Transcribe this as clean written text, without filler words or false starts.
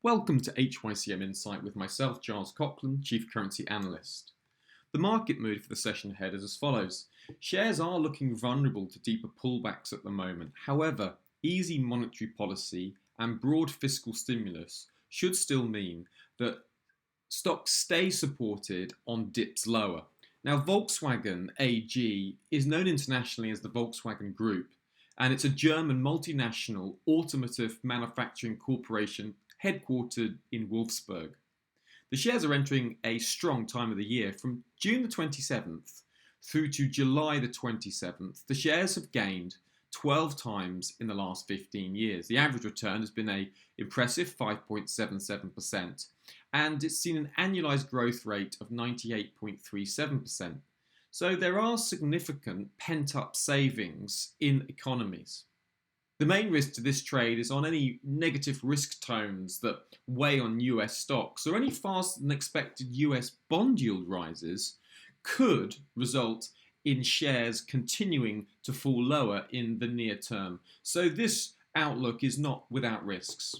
Welcome to HYCM Insight with myself, Giles Coughlin, Chief Currency Analyst. The market mood for the session ahead is as follows. Shares are looking vulnerable to deeper pullbacks at the moment. However, easy monetary policy and broad fiscal stimulus should still mean that stocks stay supported on dips lower. Now, Volkswagen AG is known internationally as the Volkswagen Group, and it's a German multinational automotive manufacturing corporation headquartered in Wolfsburg. The shares are entering a strong time of the year. From June the 27th through to July the 27th, the shares have gained 12 times in the last 15 years. The average return has been an impressive 5.77%, and it's seen an annualised growth rate of 98.37%. So there are significant pent-up savings in economies. The main risk to this trade is on any negative risk tones that weigh on US stocks, or any faster than expected US bond yield rises could result in shares continuing to fall lower in the near term. So this outlook is not without risks.